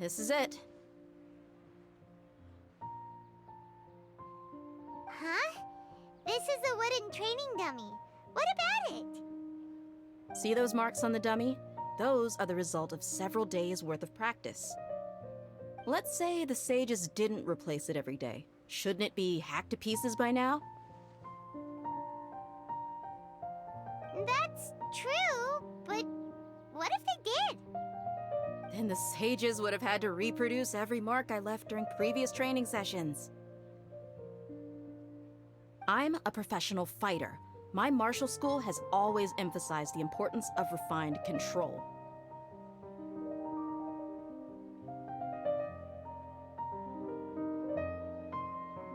this is it. Huh? This is a wooden training dummy. What about it? See those marks on the dummy? Those are the result of several days' worth of practice. Let's say the sages didn't replace it every day. Shouldn't it be hacked to pieces by now? That's true, but what if they did? Then the sages would have had to reproduce every mark I left during previous training sessions. I'm a professional fighter. My martial school has always emphasized the importance of refined control.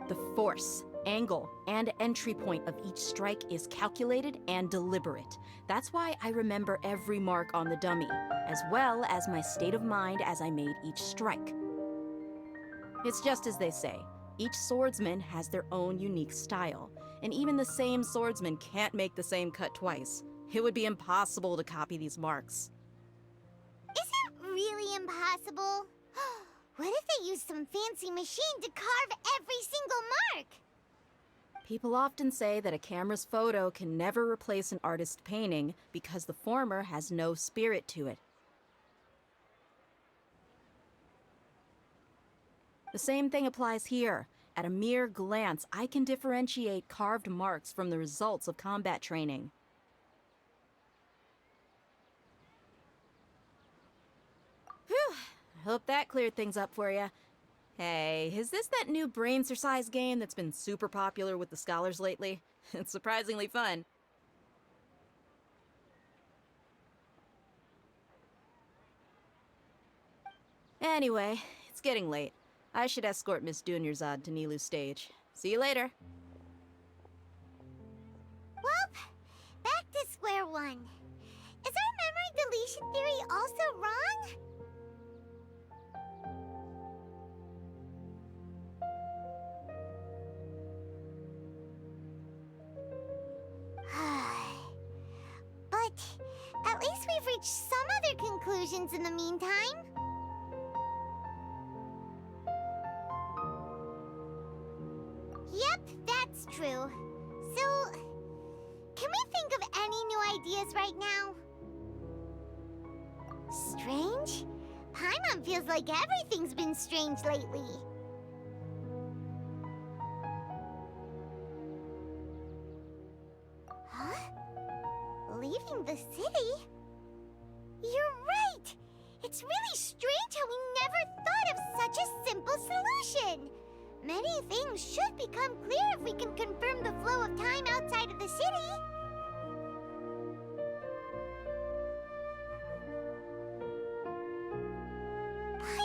The force, angle, and entry point of each strike is calculated and deliberate. That's why I remember every mark on the dummy, as well as my state of mind as I made each strike. It's just as they say. Each swordsman has their own unique style, and even the same swordsman can't make the same cut twice. It would be impossible to copy these marks. Is it really impossible? What if they used some fancy machine to carve every single mark? People often say that a camera's photo can never replace an artist's painting because the former has no spirit to it. The same thing applies here. At a mere glance, I can differentiate carved marks from the results of combat training. Whew, I hope that cleared things up for you. Hey, is this that new brain exercise game that's been super popular with the scholars lately? It's surprisingly fun. Anyway, it's getting late. I should escort Miss Dunyarzad to Nilu's stage. See you later. Well, back to square one. Is our memory deletion theory also wrong? But at least we've reached some other conclusions in the meantime. Yep, that's true. So, can we think of any new ideas right now? Strange? Paimon feels like everything's been strange lately. Huh? Leaving the city? You're right! It's really strange how we never thought of such a simple solution! Many things should become clear if we can confirm the flow of time outside of the city.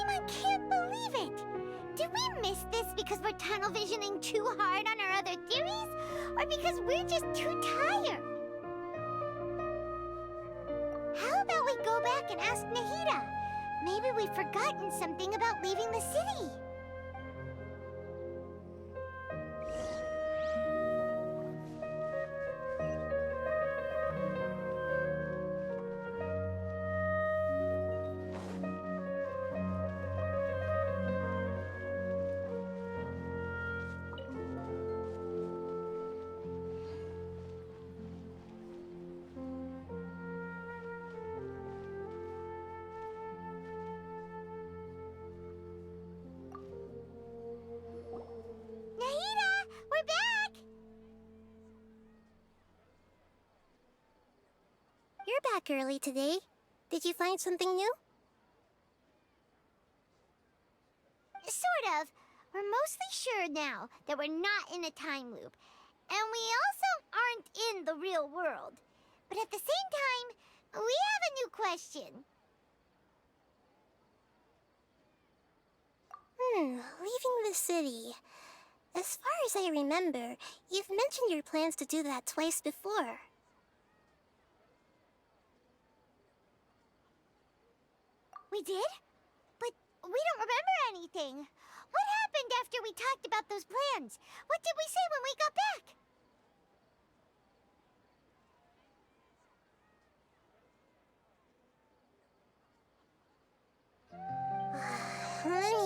I can't believe it! Did we miss this because we're tunnel visioning too hard on our other theories? Or because we're just too tired? How about we go back and ask Nahida? Maybe we've forgotten something about leaving the city. Back early today. Did you find something new? Sort of. We're mostly sure now that we're not in a time loop. And we also aren't in the real world. But at the same time, we have a new question. Leaving the city. As far as I remember, you've mentioned your plans to do that twice before. We did? But we don't remember anything. What happened after we talked about those plans? What did we say when we got back?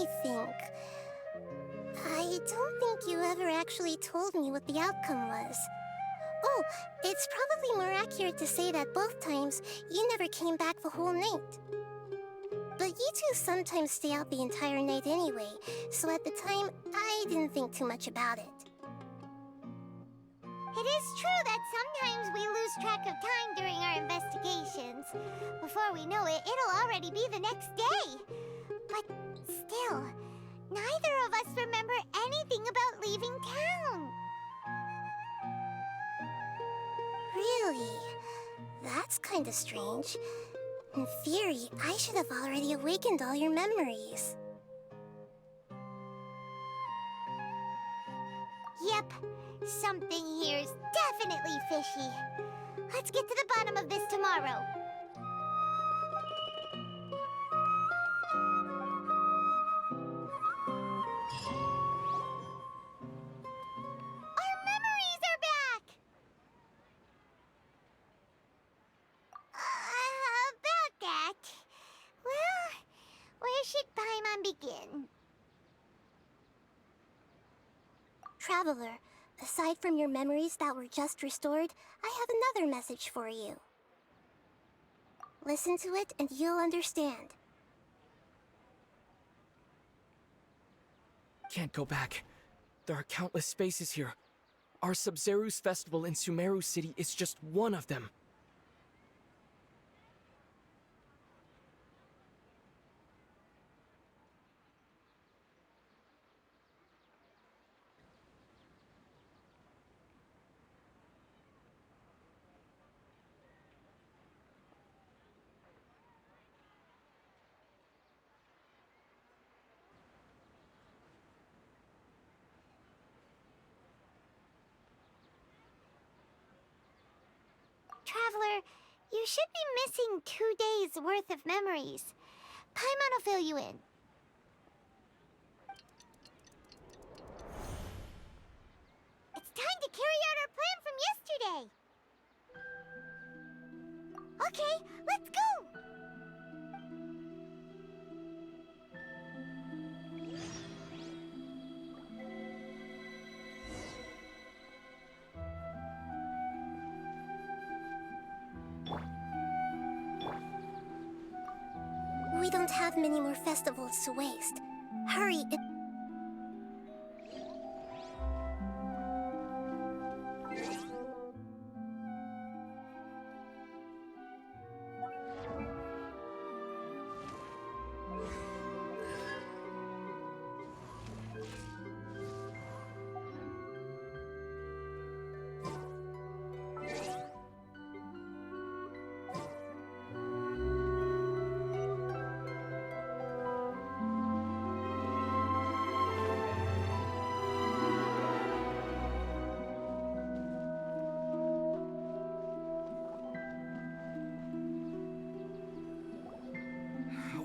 me think. I don't think you ever actually told me what the outcome was. Oh, it's probably more accurate to say that both times you never came back the whole night. But you two sometimes stay out the entire night anyway, so at the time, I didn't think too much about it. It is true that sometimes we lose track of time during our investigations. Before we know it, it'll already be the next day. But still, neither of us remember anything about leaving town. Really? That's kinda strange. In theory, I should have already awakened all your memories. Yep, something here's definitely fishy. Let's get to the bottom of this tomorrow. Our memories are back! About that. Well, where should Paimon begin? Traveler, aside from your memories that were just restored, I have another message for you. Listen to it and you'll understand. Can't go back. There are countless spaces here. Our Sub-Zeru's festival in Sumeru City is just one of them. Traveler, you should be missing 2 days' worth of memories. Paimon will fill you in. It's time to carry out our plan from yesterday. Okay, let's go! We don't have many more festivals to waste. Hurry,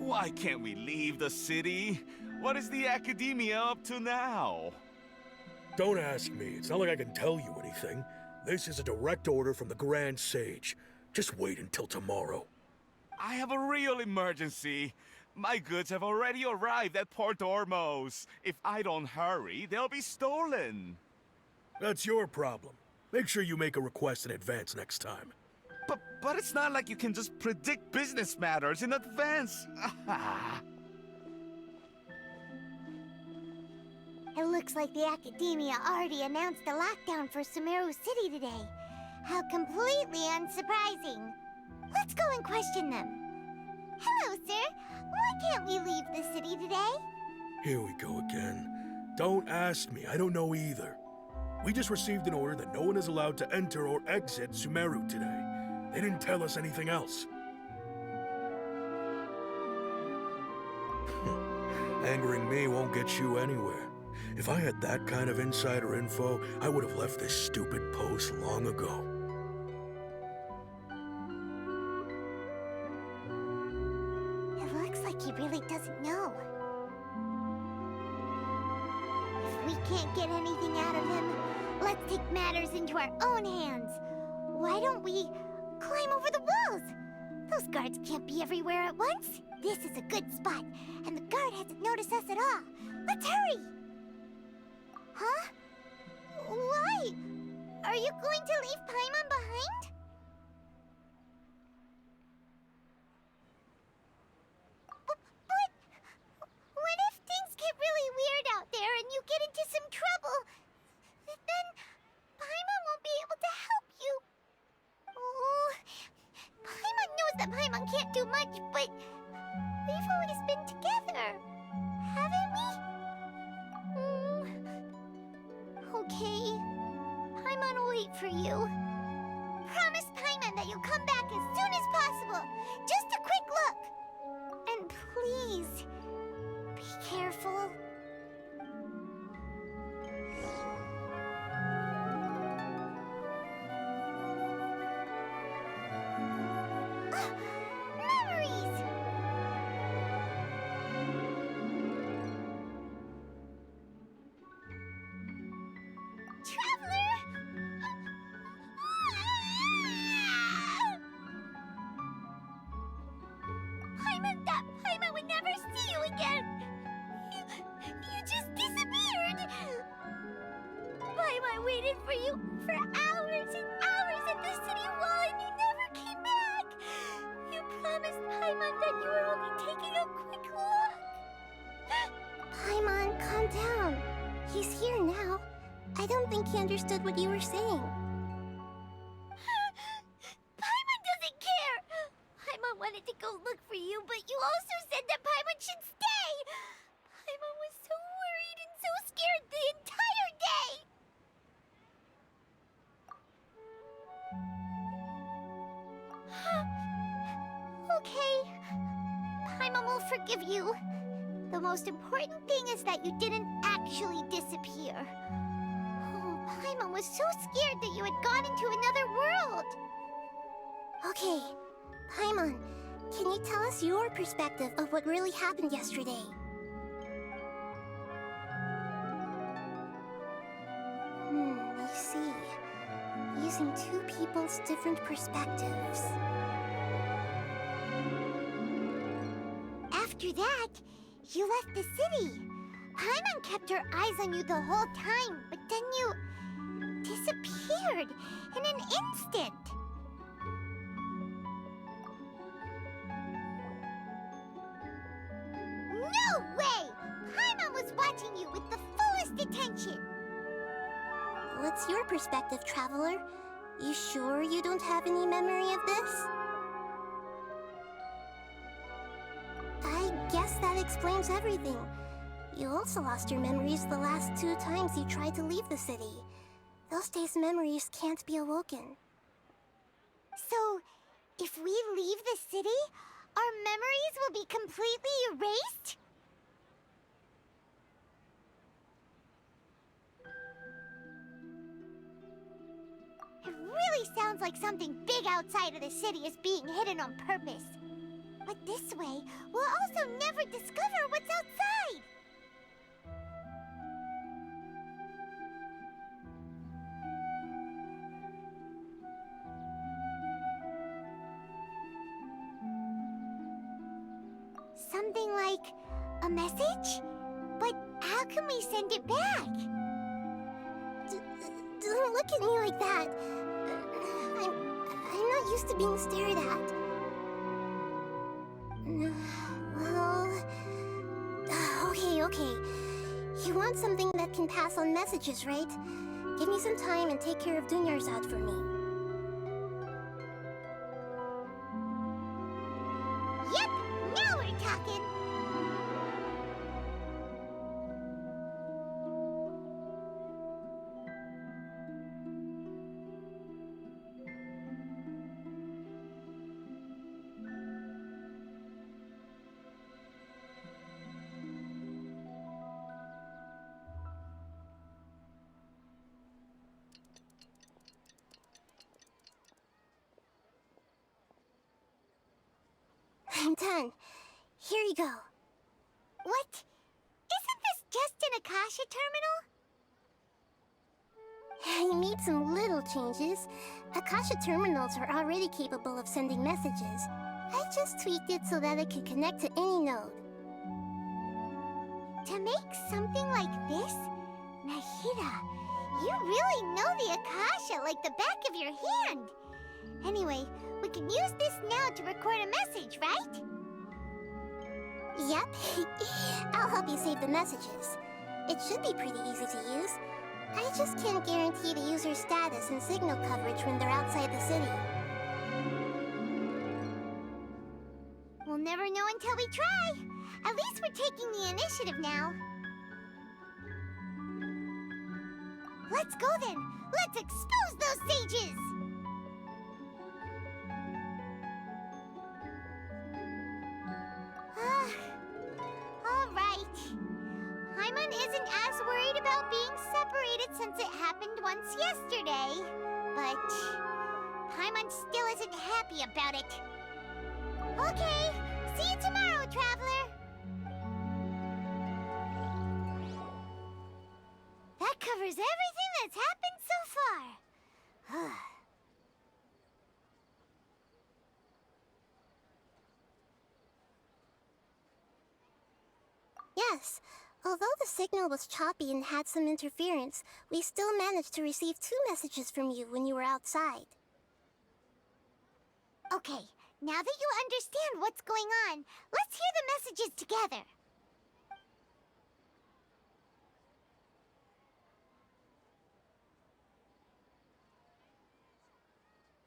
Why can't we leave the city? What is the academia up to now? Don't ask me. It's not like I can tell you anything. This is a direct order from the Grand Sage. Just wait until tomorrow. I have a real emergency. My goods have already arrived at Port Ormos. If I don't hurry, they'll be stolen. That's your problem. Make sure you make a request in advance next time. But it's not like you can just predict business matters in advance. It looks like the Academia already announced a lockdown for Sumeru City today. How completely unsurprising. Let's go and question them. Hello, sir. Why can't we leave the city today? Here we go again. Don't ask me. I don't know either. We just received an order that no one is allowed to enter or exit Sumeru today. They didn't tell us anything else. Angering me won't get you anywhere. If I had that kind of insider info, I would have left this stupid post long ago. It looks like he really doesn't know. If we can't get anything out of him, let's take matters into our own hands. Why don't we climb over the walls? Those guards can't be everywhere at once. This is a good spot, and the guard hasn't noticed us at all. Let's hurry! Huh? Why? Are you going to leave Paimon behind? But what if things get really weird out there and you get into some trouble? Then Paimon won't be able to help you. Oh, Paimon knows that Paimon can't do much, but we've always been together, haven't we? Okay. Paimon will wait for you. Promise Paimon that you'll come back as soon as possible. Just a quick look. And please, be careful. Memories! Traveler! Paimon would never see you again! You just disappeared! Paimon waited for you for hours and hours at the city wall and you never came back! You promised Paimon that you were only taking a quick look! Paimon, calm down. He's here now. I don't think he understood what you were saying. Paimon doesn't care! Paimon wanted to go look for you, but you also said that Paimon should stay! Paimon was so worried and so scared the entire day! Okay. Paimon will forgive you. The most important thing is that you didn't actually disappear. Oh, Paimon was so scared that you had gone into another world. Okay, Paimon, can you tell us your perspective of what really happened yesterday? I see. Using two people's different perspectives. After that, you left the city. Paimon kept her eyes on you the whole time, but then you disappeared in an instant. No way! Paimon was watching you with the fullest attention. What's your perspective, Traveler? You sure you don't have any memory of this? I guess that explains everything. You also lost your memories the last 2 times you tried to leave the city. Those days' memories can't be awoken. So, if we leave the city, our memories will be completely erased? It really sounds like something big outside of the city is being hidden on purpose. But this way, we'll also never discover what's outside! Something like a message? But how can we send it back? Don't look at me like that. I'm not used to being stared at. Well... Okay. You want something that can pass on messages, right? Give me some time and take care of Dunyarzad for me. Yep! Now we're talking! I'm done. Here you go. What? Isn't this just an Akasha terminal? You made some little changes. Akasha terminals are already capable of sending messages. I just tweaked it so that it could connect to any node. To make something like this? Nahida, you really know the Akasha like the back of your hand. Anyway, we can use this now to record a message, right? Yep. I'll help you save the messages. It should be pretty easy to use. I just can't guarantee the user's status and signal coverage when they're outside the city. We'll never know until we try. At least we're taking the initiative now. Let's go then. Let's expose those sages! Alright. Paimon isn't as worried about being separated since it happened once yesterday. But Paimon still isn't happy about it. Okay, see you tomorrow, Traveler! That covers everything that's happened so far. Yes, although the signal was choppy and had some interference, we still managed to receive 2 messages from you when you were outside. Okay, now that you understand what's going on, let's hear the messages together.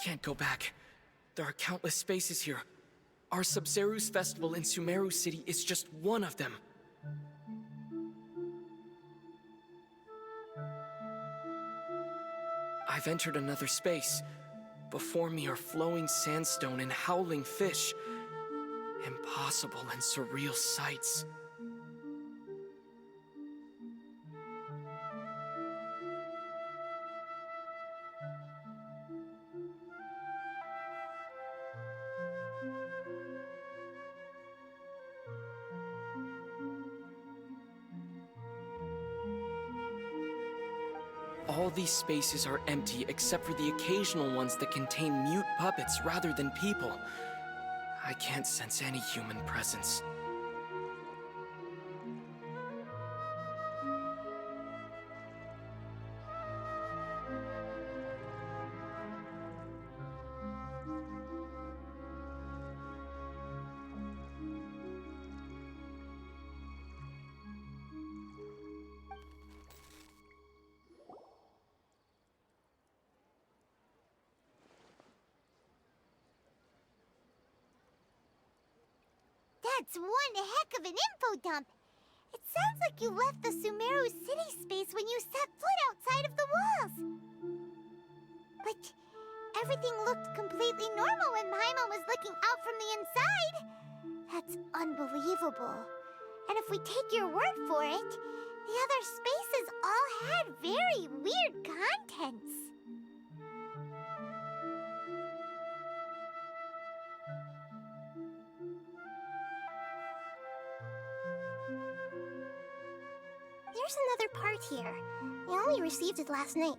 Can't go back. There are countless spaces here. Our CERVEAU's festival in Sumeru City is just one of them. I've entered another space. Before me are flowing sandstone and howling fish. Impossible and surreal sights. All these spaces are empty except for the occasional ones that contain mute puppets rather than people. I can't sense any human presence. That's one heck of an info dump. It sounds like you left the Sumeru city space when you set foot outside of the walls. But everything looked completely normal when Paimon was looking out from the inside. That's unbelievable. And if we take your word for it, the other spaces all had very weird contents. There's another part here. I only received it last night.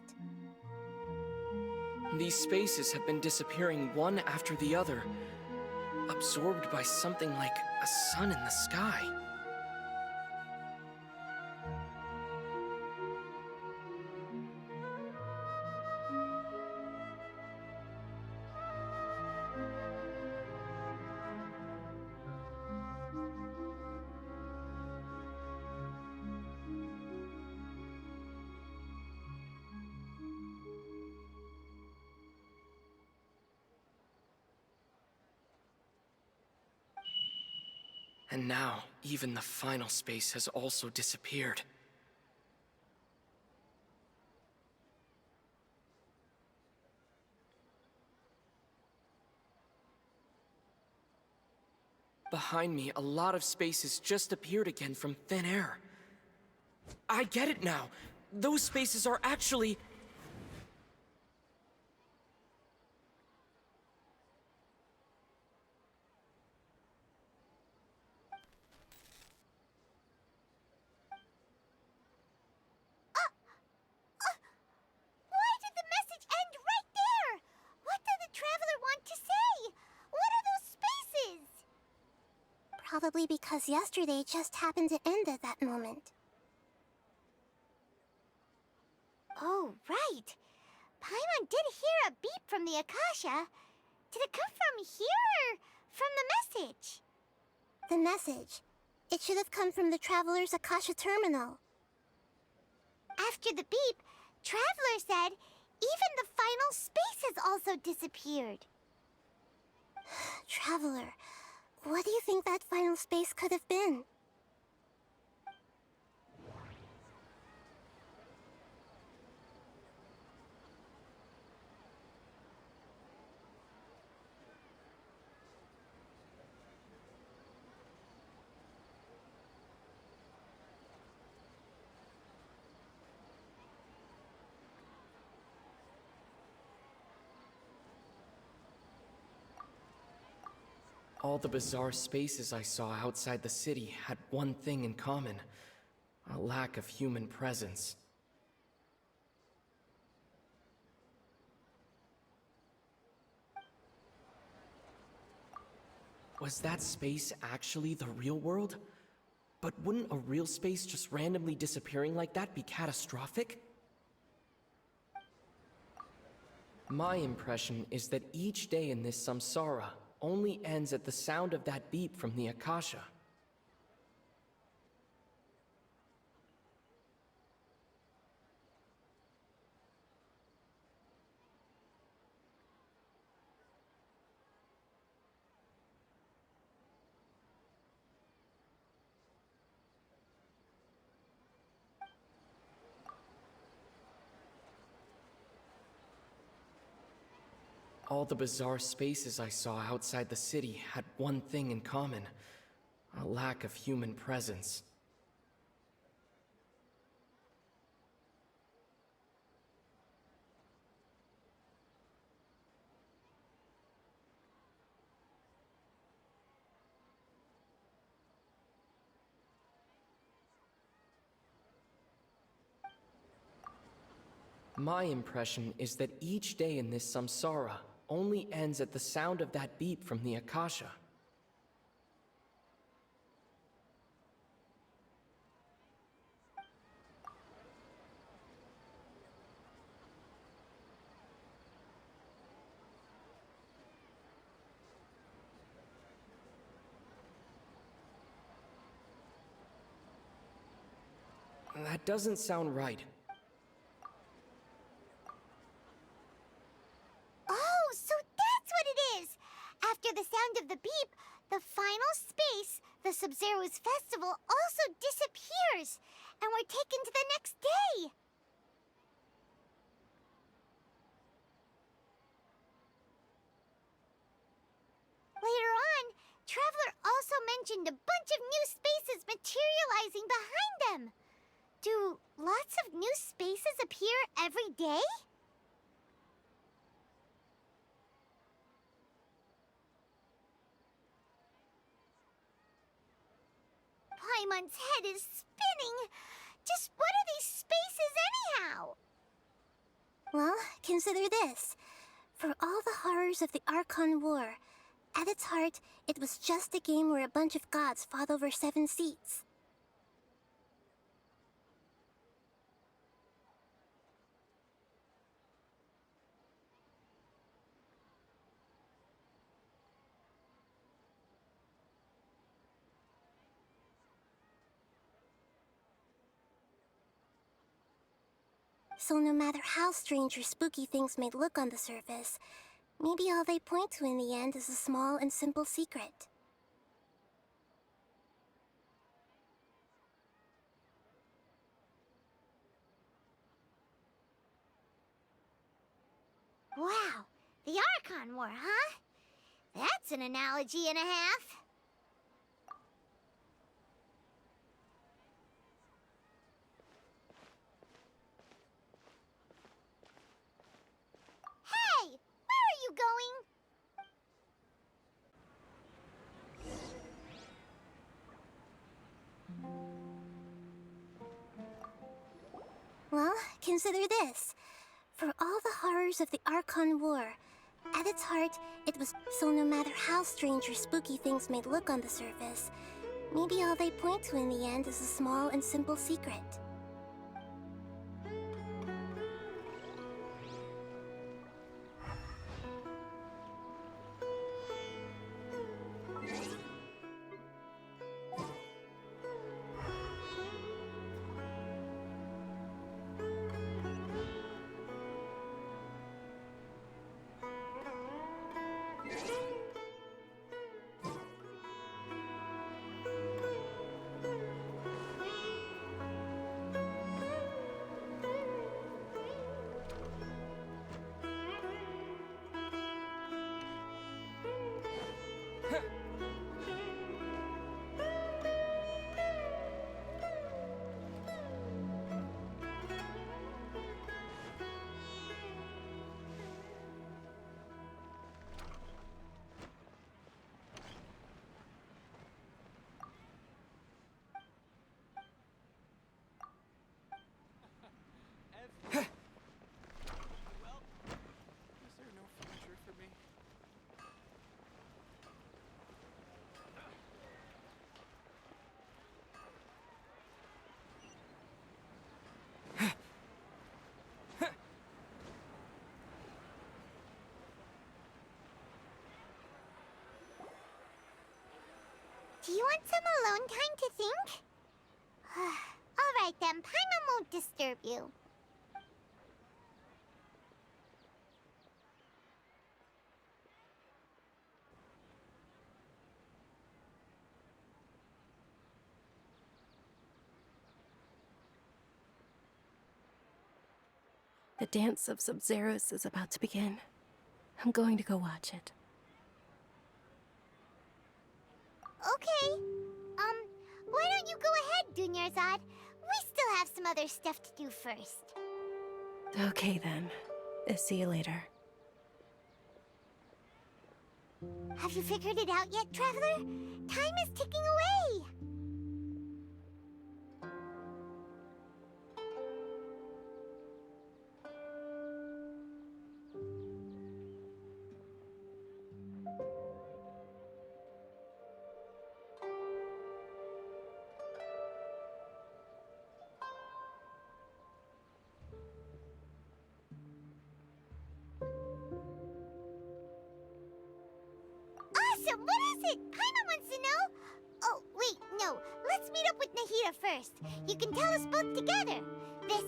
These spaces have been disappearing one after the other, absorbed by something like a sun in the sky. And now, even the final space has also disappeared. Behind me, a lot of spaces just appeared again from thin air. I get it now. Those spaces are actually... Why did the message end right there? What did the Traveler want to say? What are those spaces? Probably because yesterday just happened to end at that moment. Oh, right. Paimon did hear a beep from the Akasha. Did it come from here or from the message? The message. It should have come from the Traveler's Akasha terminal. After the beep, Traveler said even the final space has also disappeared. Traveler, what do you think that final space could have been? All the bizarre spaces I saw outside the city had one thing in common: a lack of human presence. Was that space actually the real world? But wouldn't a real space just randomly disappearing like that be catastrophic? My impression is that each day in this samsara only ends at the sound of that beep from the Akasha. All the bizarre spaces I saw outside the city had one thing in common: a lack of human presence. My impression is that each day in this samsara only ends at the sound of that beep from the Akasha. That doesn't sound right. Oh, so that's what it is! After the sound of the beep, the final space, the Sub-Zero's festival, also disappears, and we're taken to the next day! Later on, Traveler also mentioned a bunch of new spaces materializing behind them. Do lots of new spaces appear every day? Paimon's head is spinning. Just what are these spaces anyhow? Well, consider this. For all the horrors of the Archon War, at its heart, it was just a game where a bunch of gods fought over 7 seats. So no matter how strange or spooky things may look on the surface, maybe all they point to in the end is a small and simple secret. Wow, the Archon War, huh? That's an analogy and a half. Hey! Where are you going? Well, consider this. For all the horrors of the Archon War, At its heart, it was so no matter how strange or spooky things may look on the surface, maybe all they point to in the end is a small and simple secret. Is there no future for me? Do you want some alone time to think? Alright then, Paimon won't disturb you. The dance of Sub-Zeros is about to begin. I'm going to go watch it. Okay. Why don't you go ahead, Dunyarzad? We still have some other stuff to do first. Okay then. See you later. Have you figured it out yet, Traveler? Time is ticking away! Awesome! What is it? Paimon wants to know! Oh, wait, no. Let's meet up with Nahida first. You can tell us both together. This...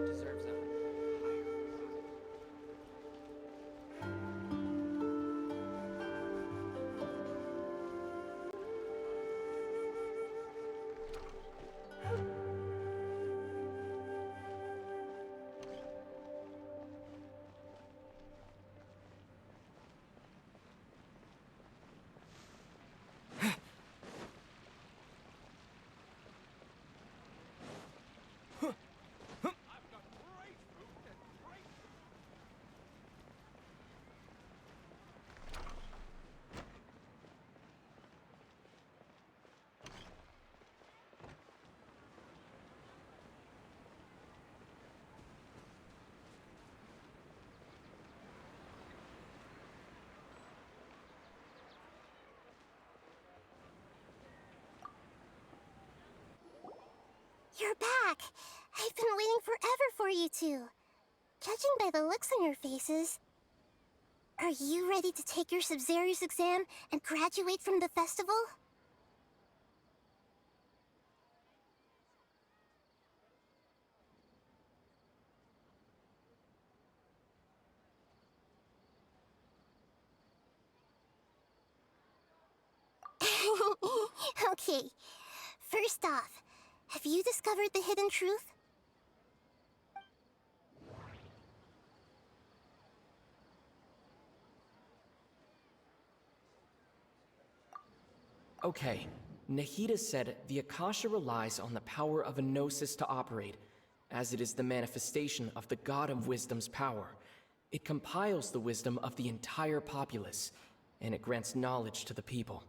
Deserves a You're back! I've been waiting forever for you two. Judging by the looks on your faces, are you ready to take your Sub-Zero's exam and graduate from the festival? Okay, first off, have you discovered the hidden truth? Okay, Nahida said the Akasha relies on the power of a gnosis to operate, as it is the manifestation of the God of Wisdom's power. It compiles the wisdom of the entire populace, and it grants knowledge to the people.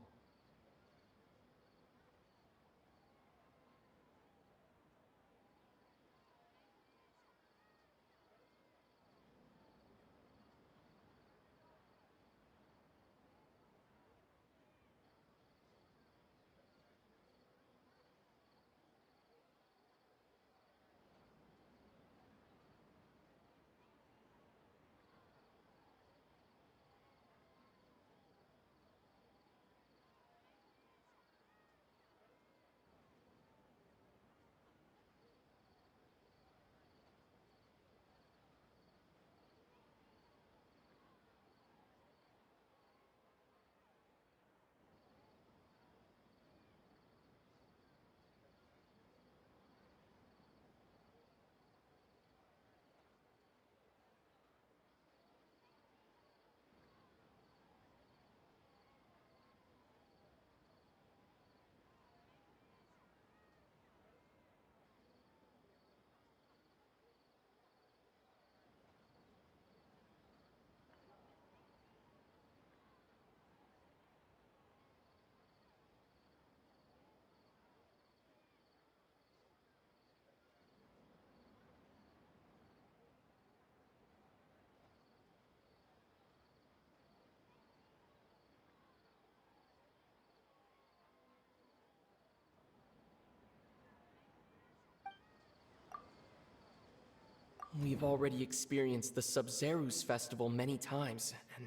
We've already experienced the Sub-Zeru's festival many times, and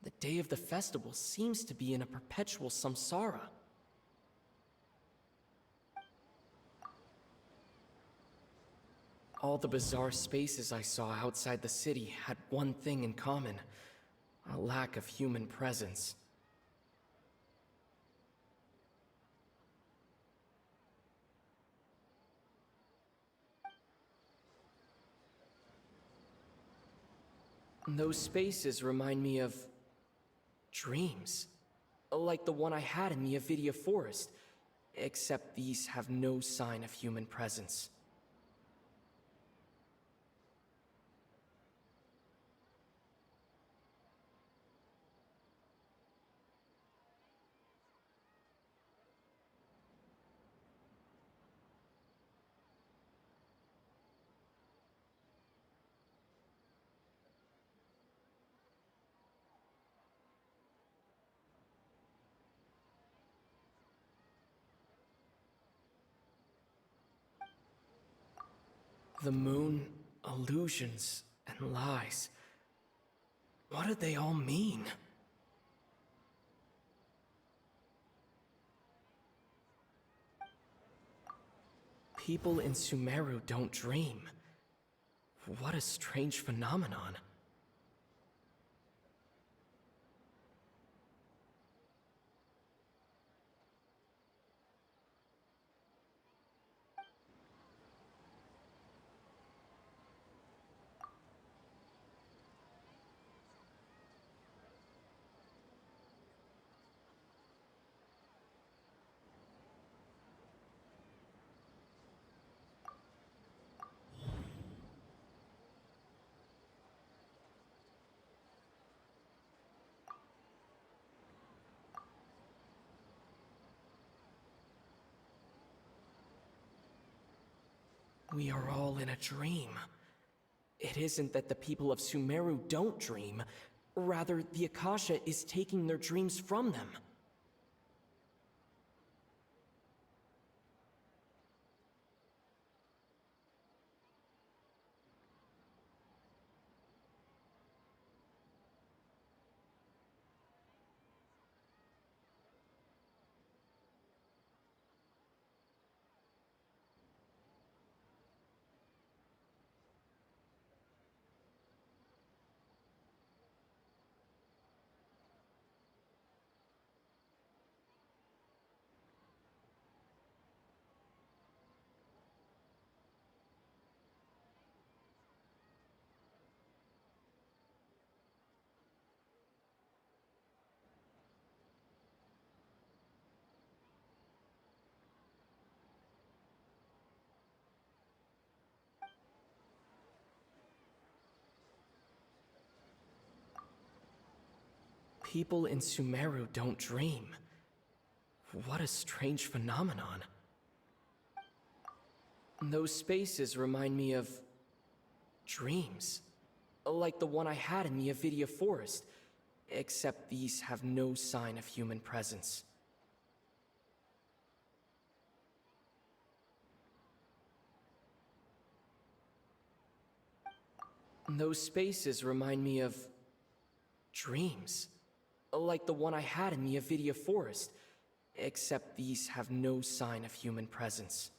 the day of the festival seems to be in a perpetual samsara. All the bizarre spaces I saw outside the city had one thing in common: a lack of human presence. Those spaces remind me of dreams, like the one I had in the Avidia Forest, except these have no sign of human presence. The moon, illusions, and lies. What do they all mean? People in Sumeru don't dream. What a strange phenomenon. We are all in a dream. It isn't that the people of Sumeru don't dream, rather the Akasha is taking their dreams from them. People in Sumeru don't dream. What a strange phenomenon. Those spaces remind me of dreams, like the one I had in the Avidia Forest, except these have no sign of human presence. Those spaces remind me of dreams, like the one I had in the Avidia Forest, except these have no sign of human presence.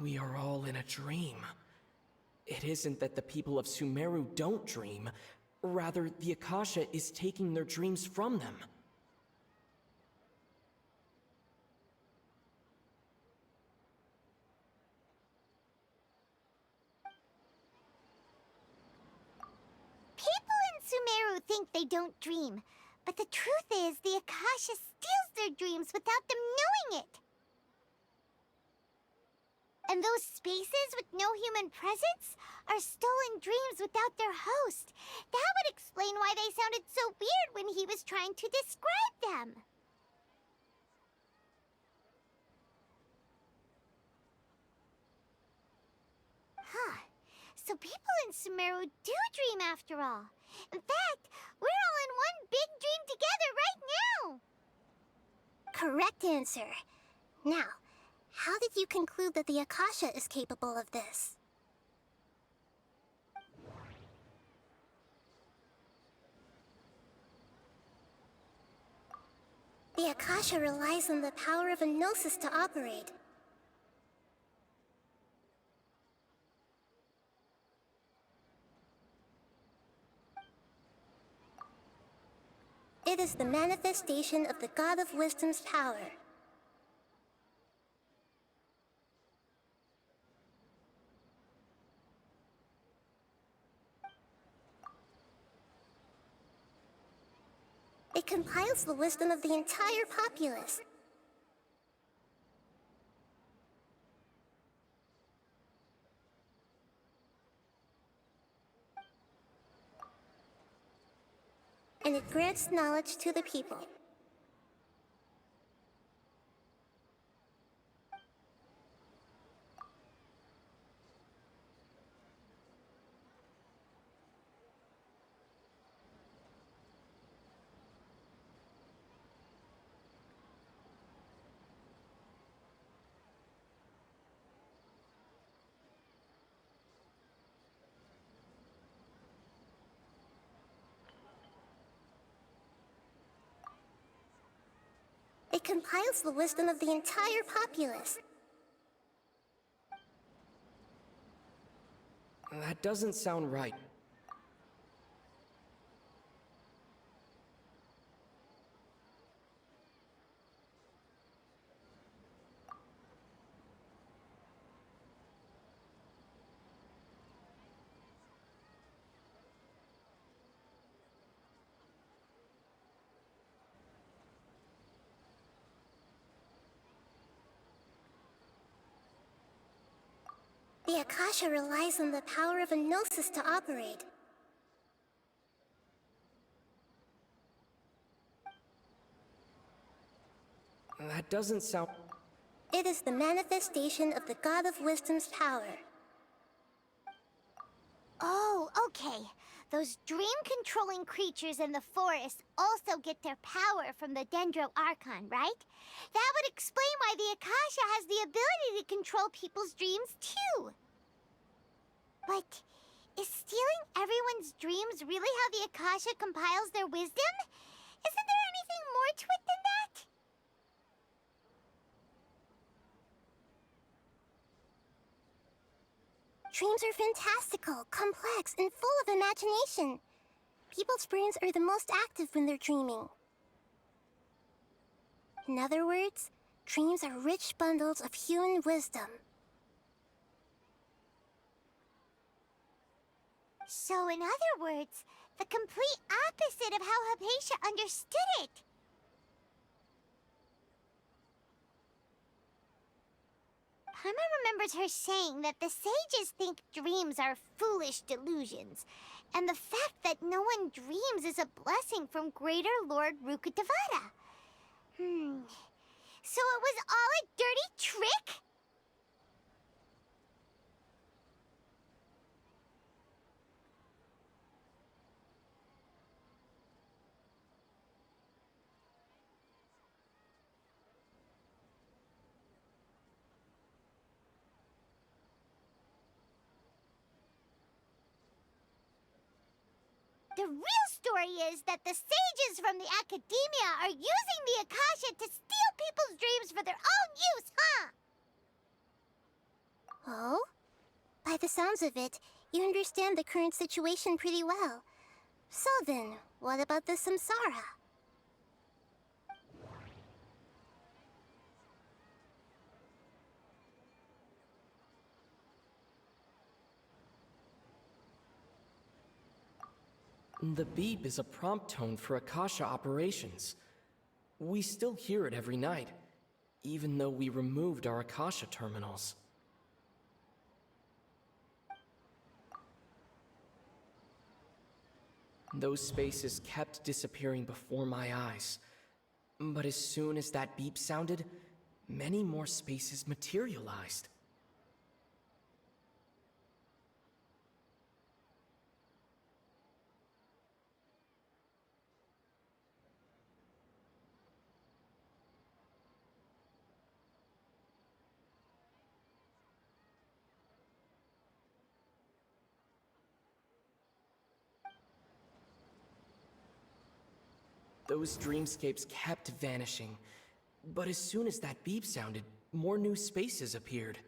We are all in a dream. It isn't that the people of Sumeru don't dream, rather the Akasha is taking their dreams from them. People in Sumeru think they don't dream, but the truth is the Akasha steals their dreams without them knowing it. And those spaces with no human presence are stolen dreams without their host. That would explain why they sounded so weird when he was trying to describe them. Huh. So people and Sumeru do dream after all. In fact, we're all in one big dream together right now. Correct answer. Now, how did you conclude that the Akasha is capable of this? The Akasha relies on the power of a gnosis to operate. It is the manifestation of the God of Wisdom's power. It compiles the wisdom of the entire populace. And it grants knowledge to the people. It compiles the wisdom of the entire populace. That doesn't sound right. The Akasha relies on the power of a gnosis to operate. That doesn't sound... It is the manifestation of the God of Wisdom's power. Oh, okay. Those dream-controlling creatures in the forest also get their power from the Dendro Archon, right? That would explain why the Akasha has the ability to control people's dreams, too. But is stealing everyone's dreams really how the Akasha compiles their wisdom? Isn't there anything more to it than that? Dreams are fantastical, complex, and full of imagination. People's brains are the most active when they're dreaming. In other words, dreams are rich bundles of human wisdom. So, in other words, the complete opposite of how Hypatia understood it. Paimon remembers her saying that the sages think dreams are foolish delusions, and the fact that no one dreams is a blessing from Greater Lord Rukkhadevata. So it was all a dirty trick? The real story is that the sages from the academia are using the Akasha to steal people's dreams for their own use, huh? Oh? By the sounds of it, you understand the current situation pretty well. So then, what about the samsara? The beep is a prompt tone for Akasha operations. We still hear it every night, even though we removed our Akasha terminals. Those spaces kept disappearing before my eyes. But as soon as that beep sounded, many more spaces materialized. Those dreamscapes kept vanishing. But as soon as that beep sounded, more new spaces appeared.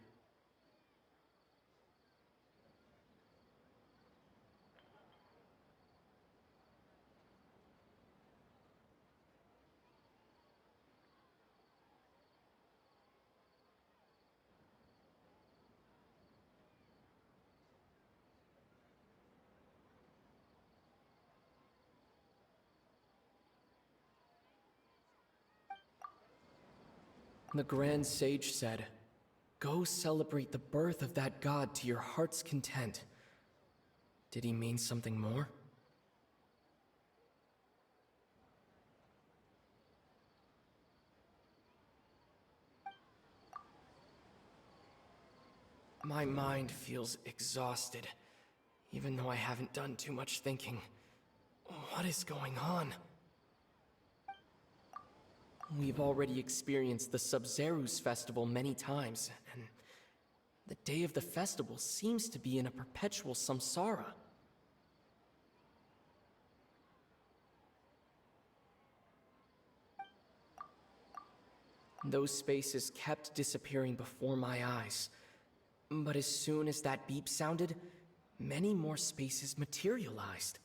The Grand Sage said, "Go celebrate the birth of that god to your heart's content." Did he mean something more? My mind feels exhausted, even though I haven't done too much thinking. What is going on? We've already experienced the Sub-Zeru's festival many times, and the day of the festival seems to be in a perpetual samsara. Those spaces kept disappearing before my eyes. But as soon as that beep sounded, many more spaces materialized.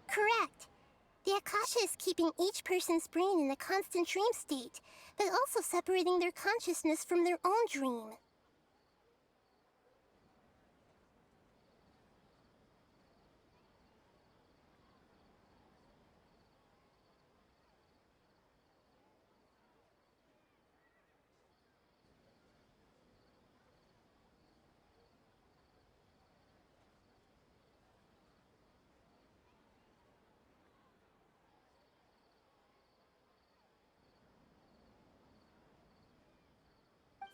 Correct. The Akasha is keeping each person's brain in a constant dream state, but also separating their consciousness from their own dream.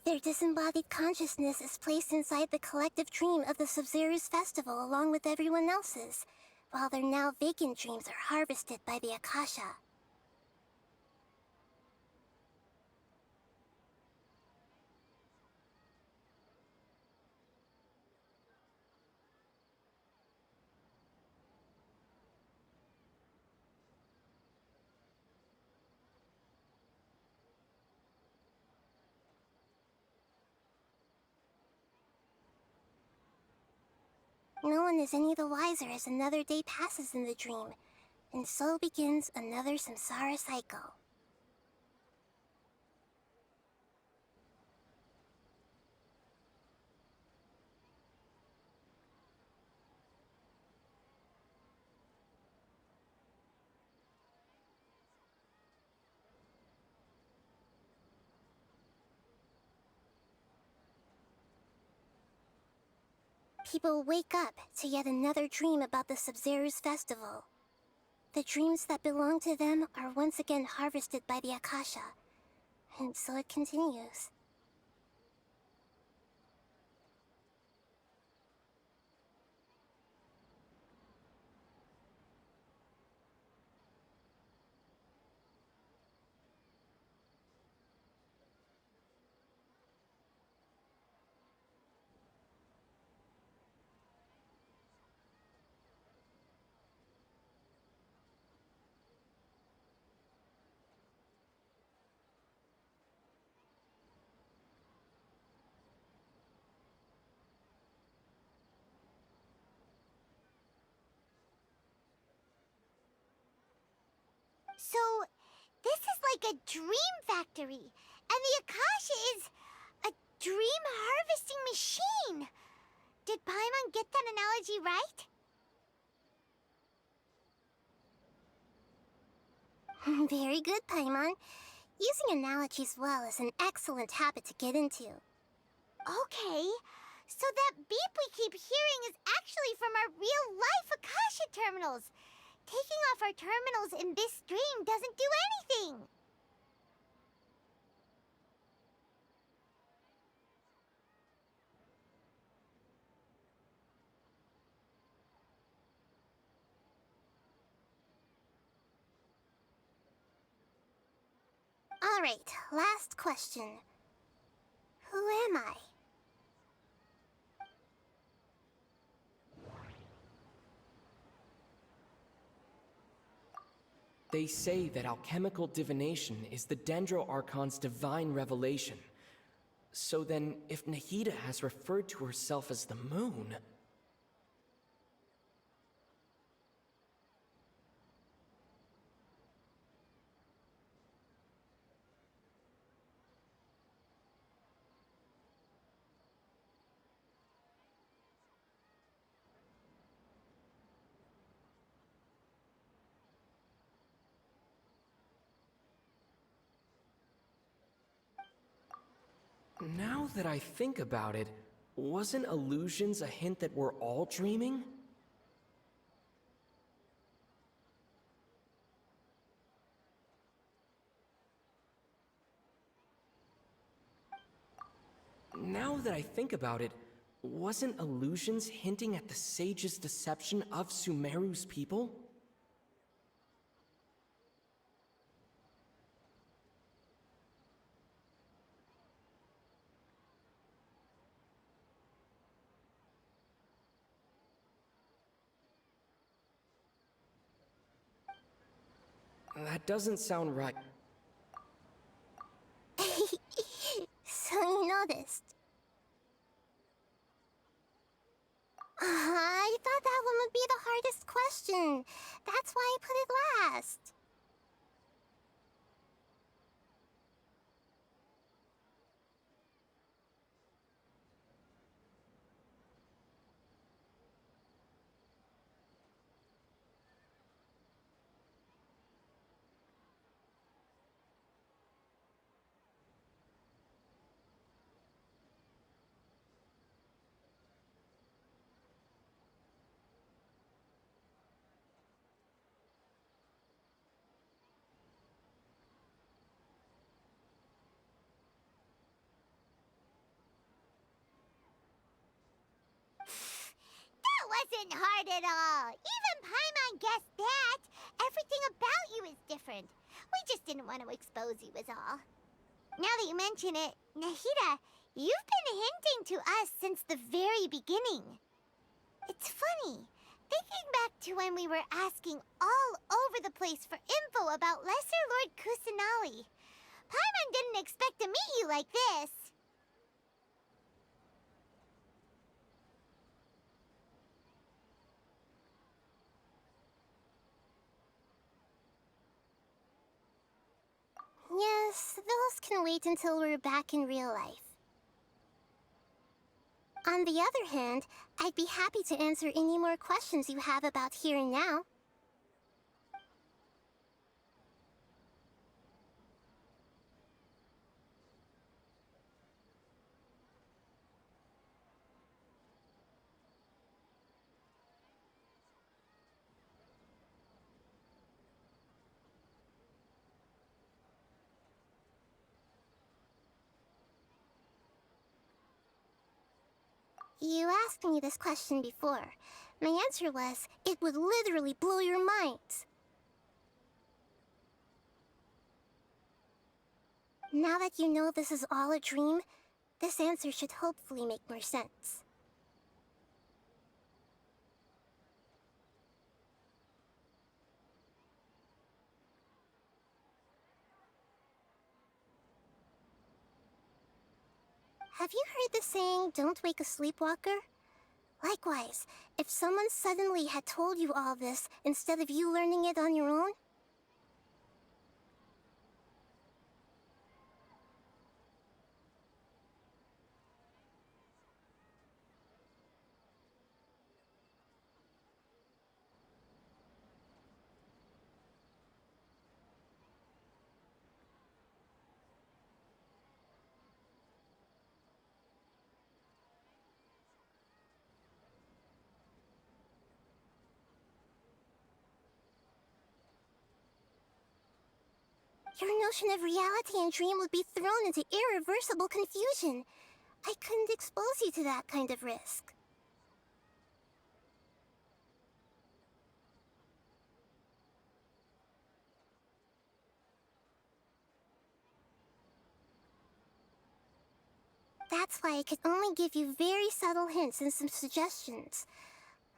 Their disembodied consciousness is placed inside the collective dream of the Sub-Zeru's festival along with everyone else's, while their now vacant dreams are harvested by the Akasha. No one is any the wiser as another day passes in the dream, and so begins another samsara cycle. People wake up to yet another dream about the Sub-Zeru's festival. The dreams that belong to them are once again harvested by the Akasha, and so it continues. This is like a dream factory, and the Akasha is a dream harvesting machine. Did Paimon get that analogy right? Very good, Paimon. Using analogies well is an excellent habit to get into. Okay, so that beep we keep hearing is actually from our real-life Akasha terminals. Taking off our terminals in this stream doesn't do anything. Alright, last question. Who am I? They say that alchemical divination is the Dendro Archon's divine revelation. So then, if Nahida has referred to herself as the moon... Now that I think about it, wasn't illusions a hint that we're all dreaming? Now that I think about it, wasn't illusions hinting at the sage's deception of Sumeru's people? That doesn't sound right. So you noticed. I thought that one would be the hardest question. That's why I put it last. That wasn't hard at all. Even Paimon guessed that. Everything about you is different. We just didn't want to expose you is all. Now that you mention it, Nahida, you've been hinting to us since the very beginning. It's funny, thinking back to when we were asking all over the place for info about Lesser Lord Kusanali. Paimon didn't expect to meet you like this. Yes, those can wait until we're back in real life. On the other hand, I'd be happy to answer any more questions you have about here and now. You asked me this question before. My answer was, it would literally blow your minds. Now that you know this is all a dream, this answer should hopefully make more sense. Have you heard the saying, don't wake a sleepwalker? Likewise, if someone suddenly had told you all this instead of you learning it on your own, Your notion of reality and dream would be thrown into irreversible confusion. I couldn't expose you to that kind of risk. That's why I could only give you very subtle hints and some suggestions.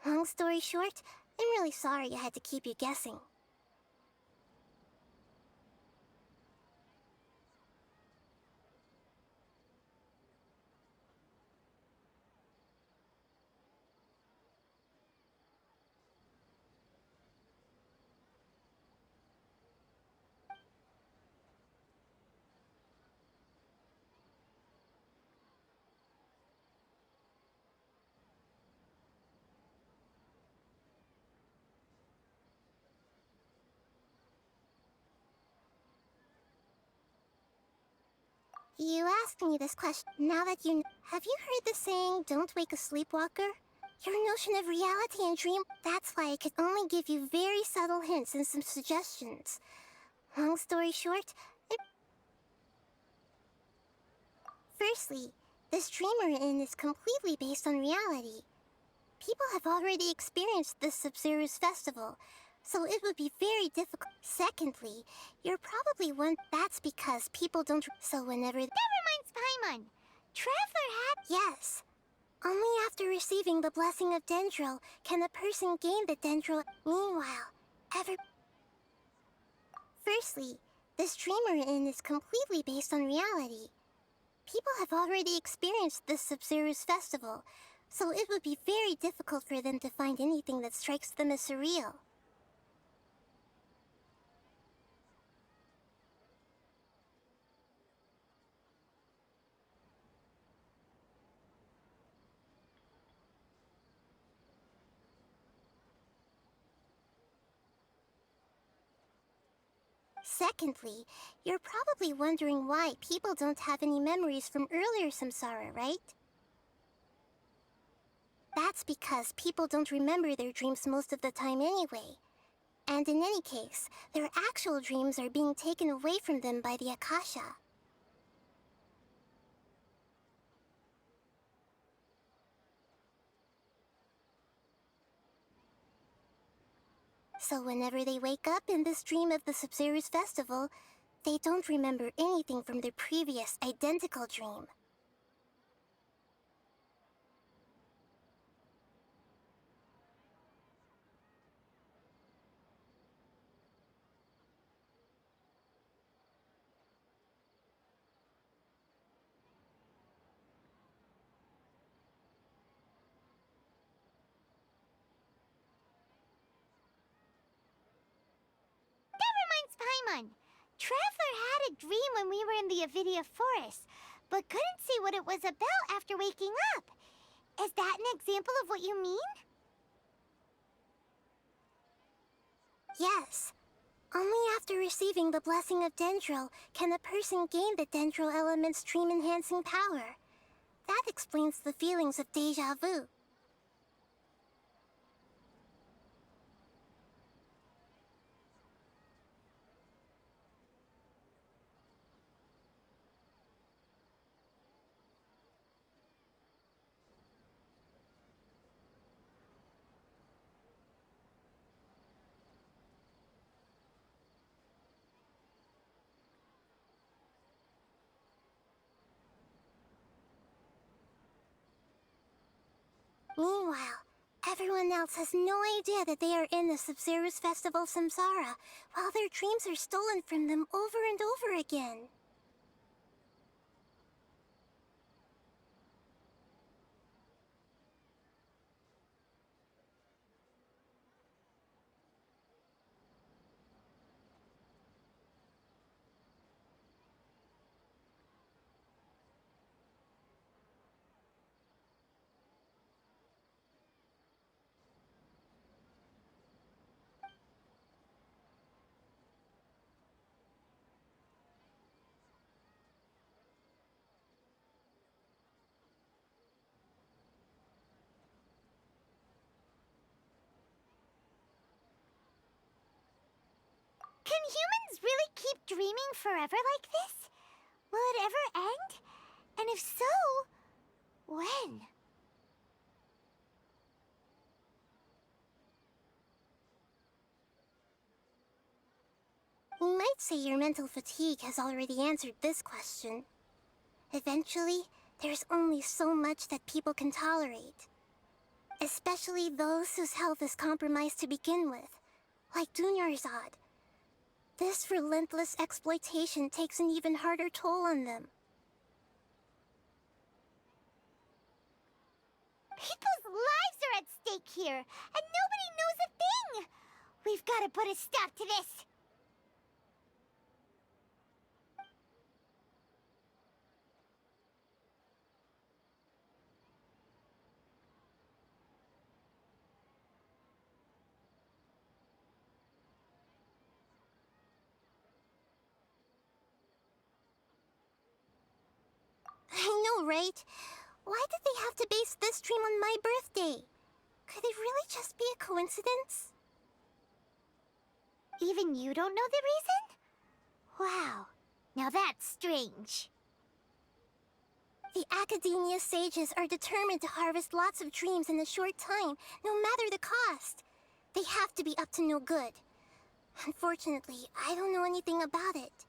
Long story short, I'm really sorry I had to keep you guessing. You asked me this question. Now that have you heard the saying, don't wake a sleepwalker? Your notion of reality and dream, that's why I could only give you very subtle hints and some suggestions. Long story short, firstly, this dream we're in is completely based on reality. People have already experienced this Sub-Zero's festival, so it would be very difficult. Secondly, you're probably that's because people don't. So whenever. That reminds Paimon. Traveler had. Yes. Only after receiving the blessing of Dendro can a person gain the Dendro. Meanwhile, firstly, this dream we're in is completely based on reality. People have already experienced this Sub-Zero's festival, so it would be very difficult for them to find anything that strikes them as surreal. Secondly, you're probably wondering why people don't have any memories from earlier samsara, right? That's because people don't remember their dreams most of the time anyway. And in any case, their actual dreams are being taken away from them by the Akasha. So whenever they wake up in this dream of the Sub-Zero's festival, they don't remember anything from their previous identical dream. Paimon. Traveler had a dream when we were in the Avidia Forest, but couldn't see what it was about after waking up. Is that an example of what you mean? Yes. Only after receiving the blessing of Dendro can a person gain the Dendro element's dream-enhancing power. That explains the feelings of déjà vu. Meanwhile, everyone else has no idea that they are in the Sub-Zero's Festival Samsara, while their dreams are stolen from them over and over again. Can humans really keep dreaming forever like this? Will it ever end? And if so, when? You might say your mental fatigue has already answered this question. Eventually, there's only so much that people can tolerate. Especially those whose health is compromised to begin with, like Dunyarzad. This relentless exploitation takes an even harder toll on them. People's lives are at stake here, and nobody knows a thing! We've got to put a stop to this! I know, right? Why did they have to base this dream on my birthday? Could it really just be a coincidence? Even you don't know the reason? Wow, now that's strange. The Academia sages are determined to harvest lots of dreams in a short time, no matter the cost. They have to be up to no good. Unfortunately, I don't know anything about it.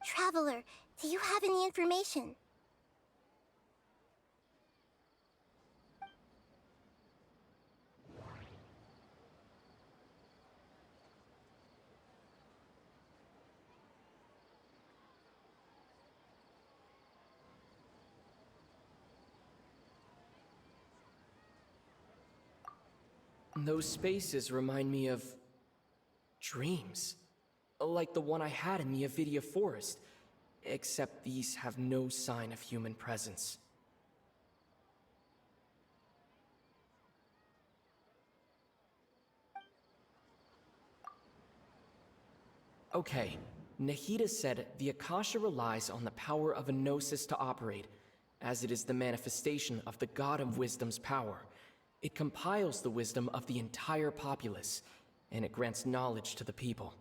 Traveler, do you have any information? Those spaces remind me of dreams. Like the one I had in the Avidia Forest. Except these have no sign of human presence. Okay, Nahida said the Akasha relies on the power of a gnosis to operate, as it is the manifestation of the God of Wisdom's power. It compiles the wisdom of the entire populace, and it grants knowledge to the people.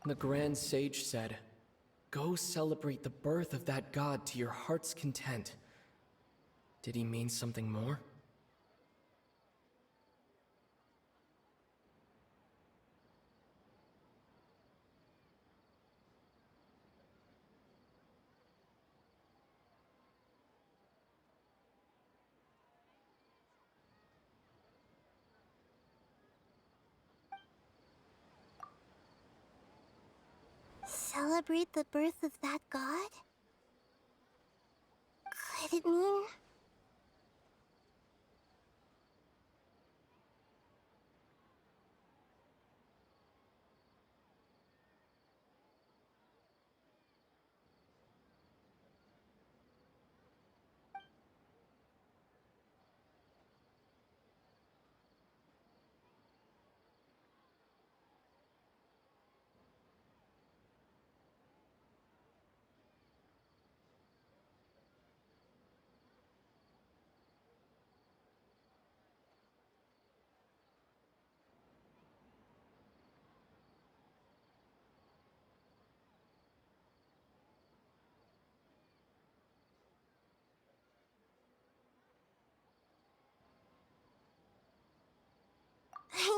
The Grand Sage said, "Go celebrate the birth of that god to your heart's content." Did he mean something more? Celebrate the birth of that god? Could it mean...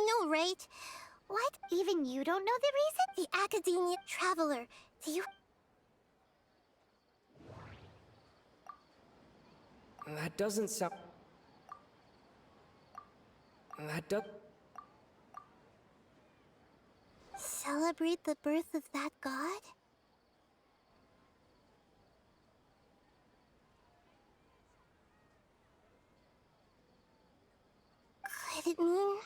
know, right? What? Even you don't know the reason? The Academia Traveler. Do you... That doesn't sound... That does... Celebrate the birth of that god? Could it mean...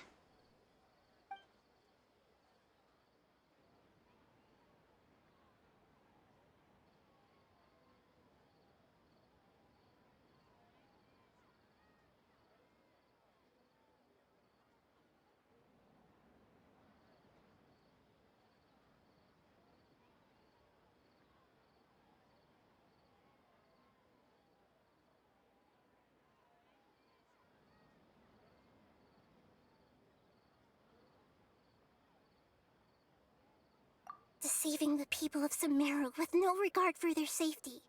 deceiving the people of Sumeru with no regard for their safety?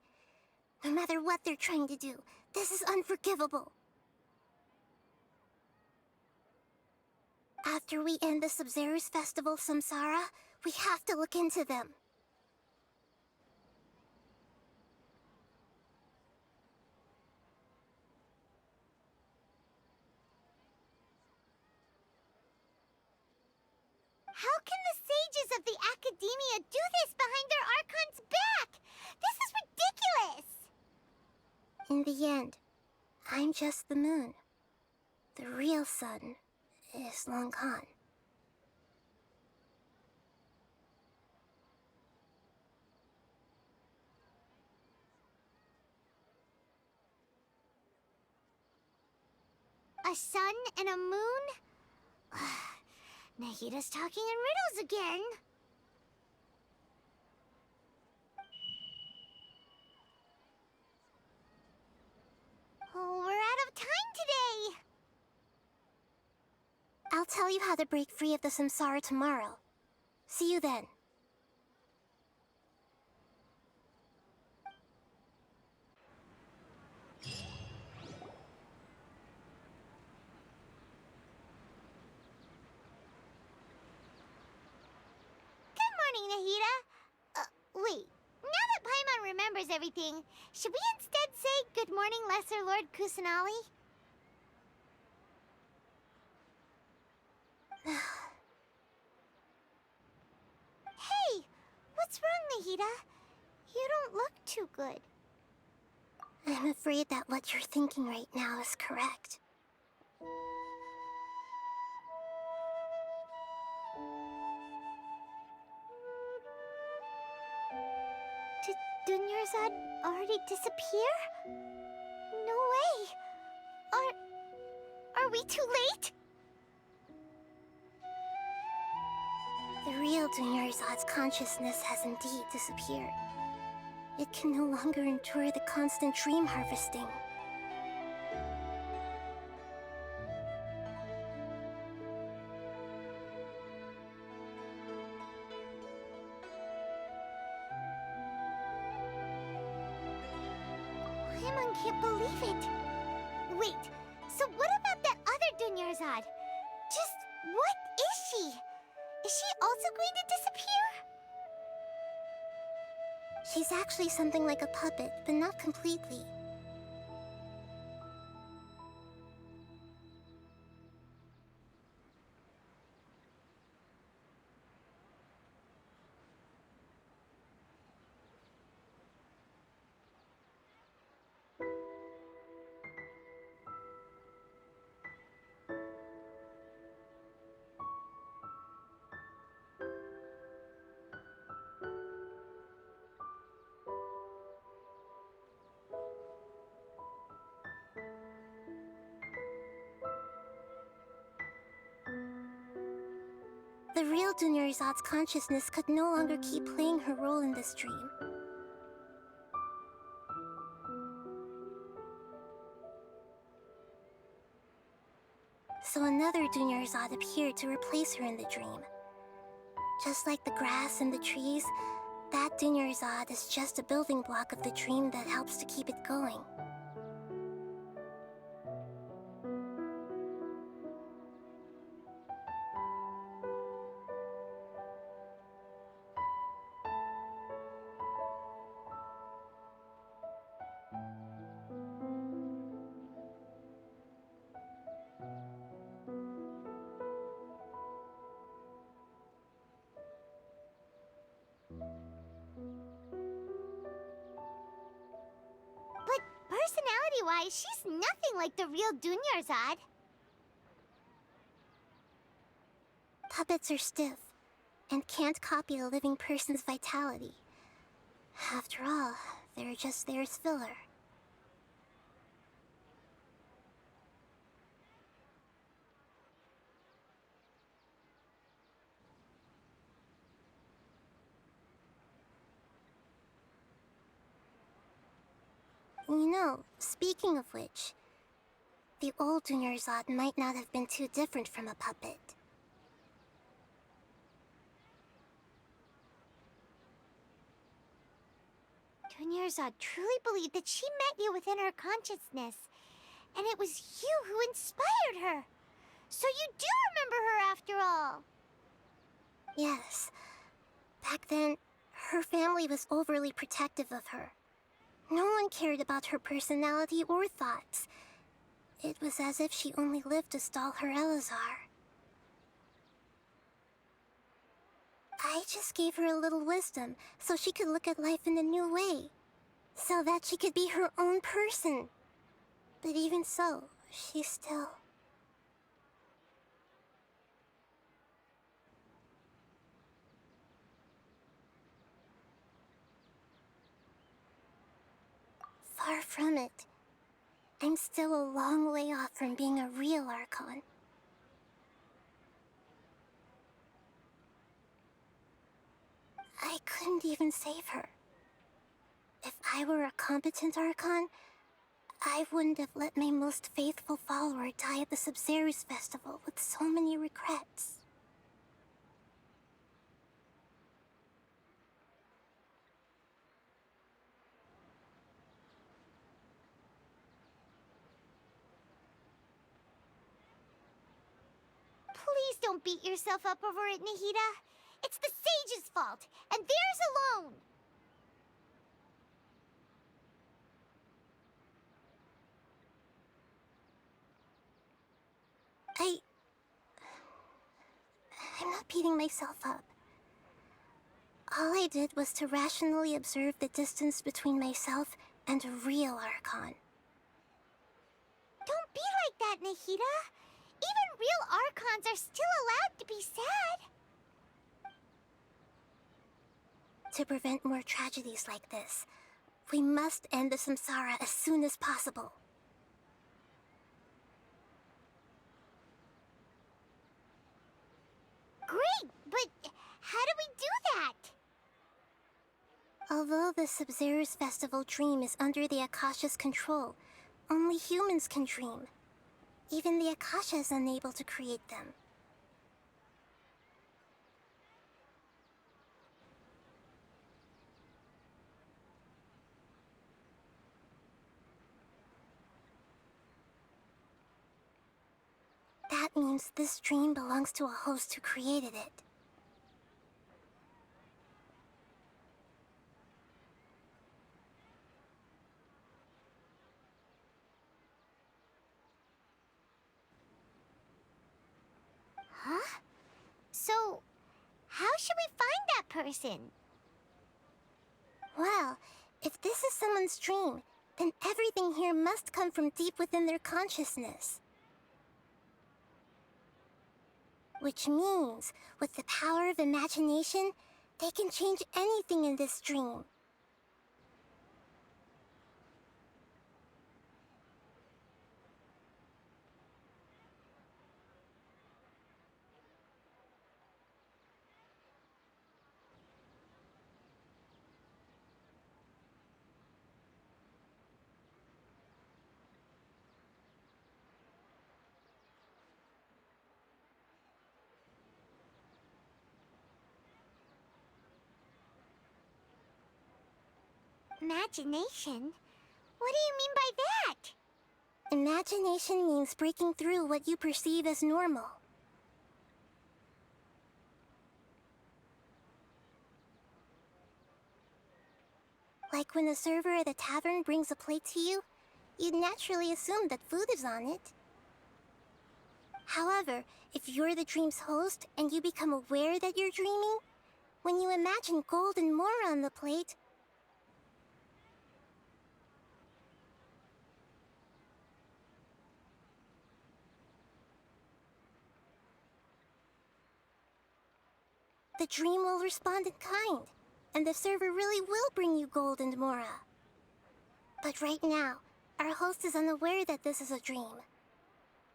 No matter what they're trying to do, this is unforgivable. After we end the Sub-Zero's festival, Samsara, we have to look into them. How can the sages of the Academia do this behind their Archon's back? This is ridiculous! In the end, I'm just the moon. The real sun is long gone. A sun and a moon? Nahida's talking in riddles again. Oh, we're out of time today. I'll tell you how to break free of the Samsara tomorrow. See you then. Good morning, Nahida. Wait. Now that Paimon remembers everything, should we instead say good morning, Lesser Lord Kusanali? Hey! What's wrong, Nahida? You don't look too good. I'm afraid that what you're thinking right now is correct. Did Dunyarzad already disappear? No way! Are we too late? The real Dunyarzad's consciousness has indeed disappeared. It can no longer endure the constant dream harvesting. Paimon can't believe it. Wait, so what about that other Dunyarzad? Just what is she? Is she also going to disappear? She's actually something like a puppet, but not completely. The real Dunyarzad's consciousness could no longer keep playing her role in this dream. So another Dunyarzad appeared to replace her in the dream. Just like the grass and the trees, that Dunyarzad is just a building block of the dream that helps to keep it going. But personality-wise, she's nothing like the real Dunyarzad. Puppets are stiff and can't copy a living person's vitality. After all, they're just there as filler. You know, speaking of which, the old Dunyarzad might not have been too different from a puppet. Dunyarzad truly believed that she met you within her consciousness, and it was you who inspired her. So you do remember her after all. Yes. Back then, her family was overly protective of her. No one cared about her personality or thoughts. It was as if she only lived to stall her Elazar. I just gave her a little wisdom so she could look at life in a new way. So that she could be her own person. But even so, she's still... Far from it. I'm still a long way off from being a real Archon. I couldn't even save her. If I were a competent Archon, I wouldn't have let my most faithful follower die at the CERVEAU festival with so many regrets. Please don't beat yourself up over it, Nahida. It's the sage's fault, and theirs alone. I'm not beating myself up. All I did was to rationally observe the distance between myself and a real Archon. Don't be like that, Nahida. Even real Archons are still allowed to be sad. To prevent more tragedies like this, we must end the samsara as soon as possible. Great, but how do we do that? Although the CERVEAU festival dream is under the Akasha's control, only humans can dream. Even the Akasha is unable to create them. That means this dream belongs to a host who created it. Huh? So, how should we find that person? Well, if this is someone's dream, then everything here must come from deep within their consciousness. Which means, with the power of imagination, they can change anything in this dream. Imagination? What do you mean by that? Imagination means breaking through what you perceive as normal. Like when the server at a tavern brings a plate to you, you'd naturally assume that food is on it. However, if you're the dream's host and you become aware that you're dreaming, When you imagine gold and more on the plate, the dream will respond in kind, and the server really will bring you gold and mora. But right now, our host is unaware that this is a dream.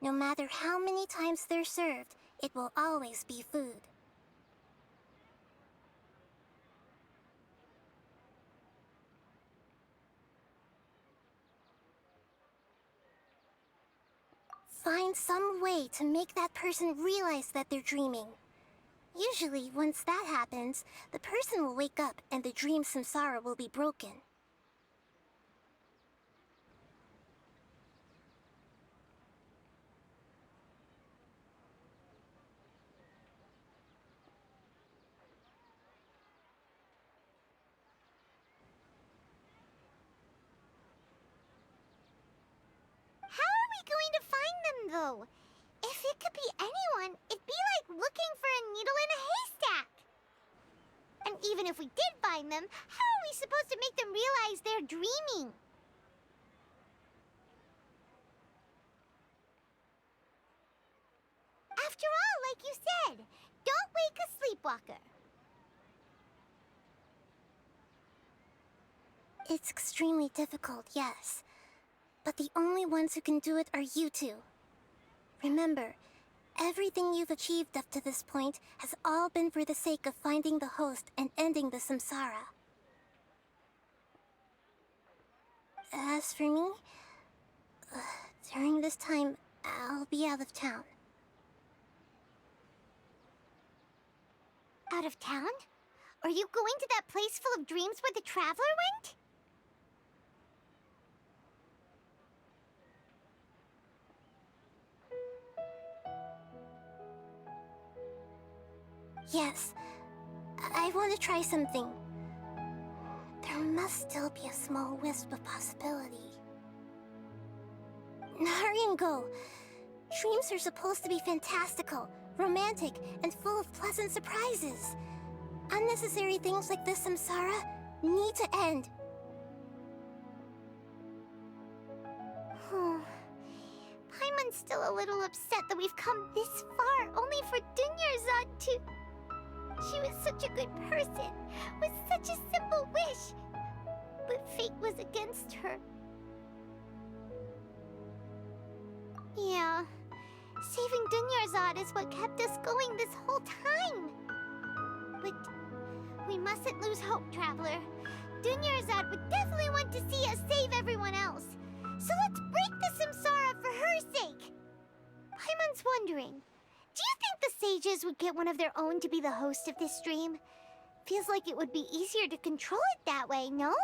No matter how many times they're served, it will always be food. Find some way to make that person realize that they're dreaming. Usually, once that happens, the person will wake up and the dream samsara will be broken. How are we going to find them, though? If it could be anyone, it'd be like looking for a needle in a haystack. And even if we did find them, how are we supposed to make them realize they're dreaming? After all, like you said, don't wake a sleepwalker. It's extremely difficult, yes. But the only ones who can do it are you two. Remember, everything you've achieved up to this point has all been for the sake of finding the host and ending the samsara. As for me, during this time, I'll be out of town. Out of town? Are you going to that place full of dreams where the traveler went? Yes, I want to try something. There must still be a small wisp of possibility. Hurry and go. Dreams are supposed to be fantastical, romantic, and full of pleasant surprises. Unnecessary things like this samsara need to end. Paimon's still a little upset that we've come this far only for Dunyarzad to... She was such a good person, with such a simple wish. But fate was against her. Yeah, saving Dunyarzad is what kept us going this whole time. But we mustn't lose hope, Traveler. Dunyarzad would definitely want to see us save everyone else. So let's break the samsara for her sake. Paimon's wondering, do you think the sages would get one of their own to be the host of this dream? Feels like it would be easier to control it that way, no?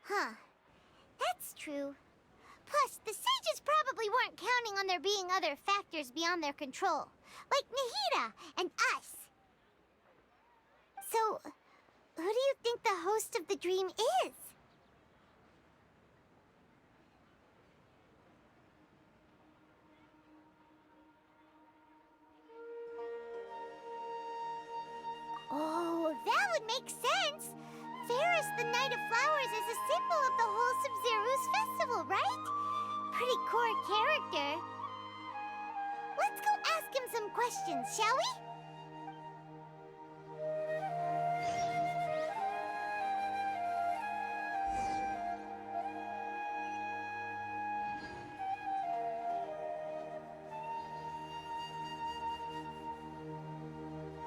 Huh. That's true. Plus, the sages probably weren't counting on there being other factors beyond their control, like Nahida and us. So So, who do you think the host of the dream is? Oh, that would make sense! Ferris, the Knight of Flowers, is a symbol of the whole CERVEAU's festival, right? Pretty core character. Let's go ask him some questions, shall we?